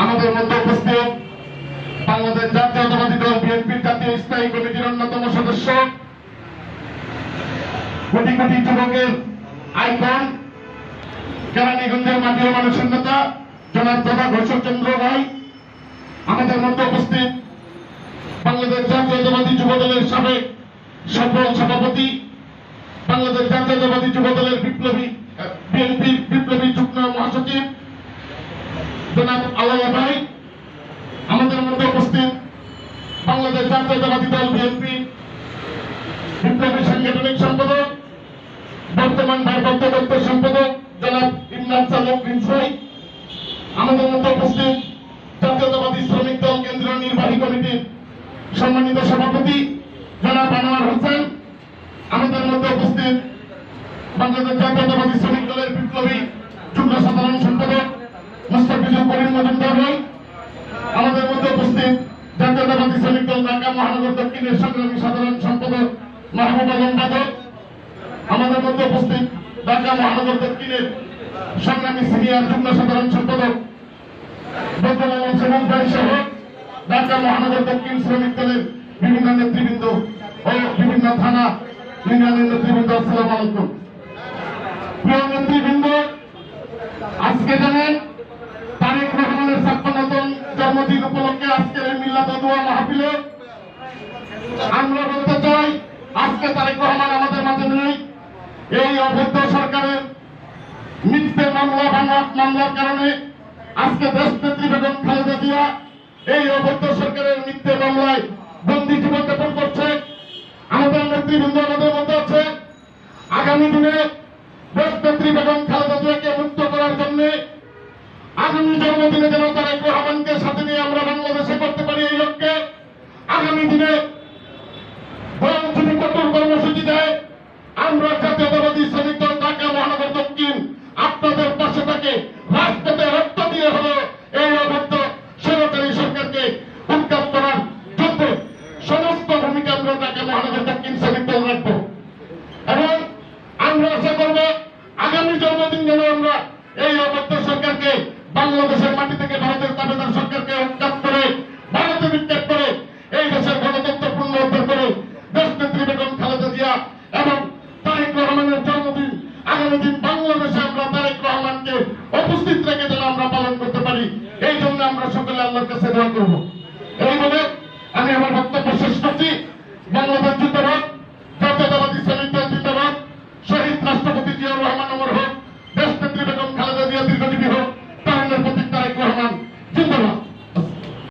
আমাদের মধ্যে উপস্থিত বাংলাদেশ জাতীয়তাবাদী দল বিএনপির জাতীয় স্থায়ী কমিটির অন্যতম সদস্য, কোটি কোটি যুবকের আইকন, কেরানীগঞ্জের মাটি ও মানুষের নেতা জনাব প্রভা ঘোষচন্দ্র রায়। আমাদের মধ্যে উপস্থিত বাংলাদেশ জাতীয়তাবাদী যুব দলের সাবেক সফল সভাপতি, বাংলাদেশ জাতীয়তাবাদী যুব দলের বিএনপির বিপ্লবী যুগ্ম মহাসচিব জনাব আলাইয়া ভাই। আমাদের মধ্যে উপস্থিত বাংলাদেশ জাতীয়তাবাদী দল বিএনপি বিপ্লবী সাংগঠনিক সম্পাদক, বর্তমান ভারপ্রাপ্ত দপ্তর সম্পাদক জনাব ইমরান চালক ভাই। আমাদের মধ্যে উপস্থিত জাতীয়তাবাদী শ্রমিক দল কেন্দ্রীয় নির্বাহী কমিটির সম্মানিত সভাপতি জনাব আনোয়ার হোসেন। আমাদের মধ্যে উপস্থিত বাংলাদেশ জাতীয়তাবাদী শ্রমিক দলের বিপ্লবী যুগ্ম সাধারণ সম্পাদক মুস্তাফিজুর করিম মজুমদার ভাই। আমাদের মধ্যে উপস্থিত জাতীয়তাবাদী শ্রমিক দল ঢাকা মহানগর দক্ষিণের সংগ্রামী সাধারণ সম্পাদক মাহবুব আলম বাদল। আমাদের মধ্যে উপস্থিত ঢাকা মহানগর দক্ষিণের সংগ্রামী সিনিয়র যুগ্ম সাধারণ সম্পাদক বদরুল আলম সেবক ভাই সহ ঢাকা মহানগর দক্ষিণ শ্রমিক দলের বিভিন্ন নেতৃবৃন্দ ও বিভিন্ন থানা ইউনিয়নের নেতৃবৃন্দ, আসসালামু আলাইকুম। প্রিয় নেতৃবৃন্দ, আজকে জানেন তারেক রহমানের 56তম জন্মদিন উপলক্ষে আজকের এই মিলাদ ও দোয়া মাহফিলে আমরা বলতে চাই, আজকে তারেক রহমান আমাদের মাঝে নেই। এই অবৈধ সরকারের মিথ্যে মামলার কারণে আজকে দেশনেত্রী বেগম খালেদা জিয়া এই অবৈধ সরকারের মিথ্যে মামলায় বন্দী জীবনযাপন করছে। আমাদের নেতৃবৃন্দ আমাদের মধ্যে আছে। আগামী দিনে দেশনেত্রী বেগম খালেদা জিয়াকে মুক্ত করার জন্য আগামী জন্মদিনে যেন তারেক রহমানকে সাথে নিয়ে আমরা বাংলাদেশে করতে পারি এই লক্ষ্যে আগামী দিনে যদি কঠোর কর্মসূচি দেয়, আমরা জাতীয়তাবাদী শ্রমিক দল ঢাকা মহানগর দক্ষিণ আপনাদের পাশে থাকে। রাজপথে রক্ত দিয়ে হলো এই অবৈধ সরকারি সরকারকে উৎখাত করার জন্য সমস্ত ভূমিকা আমরা ঢাকা মহানগর দক্ষিণ শ্রমিক দল রাখবো এবং আমরা আশা করব আগামী জন্মদিন যেন আমরা এই অবৈধ সরকারকে বাংলাদেশের মাটি থেকে ভারতের তাবেদার সরকারকে উৎখাত করে ভারতে বিক্ষেপ করে এই দেশের গণতন্ত্র পুনরুদ্ধার করে দেশনেত্রী বেগম খালেদা জিয়া এবং তারেক রহমানের জন্মদিন আগামী দিন বাংলাদেশে আমরা তারেক রহমানকে উপস্থিত রেখে যেন আমরা পালন করতে পারি। এই জন্য আমরা সকলে আল্লাহর কাছে দোয়া করব।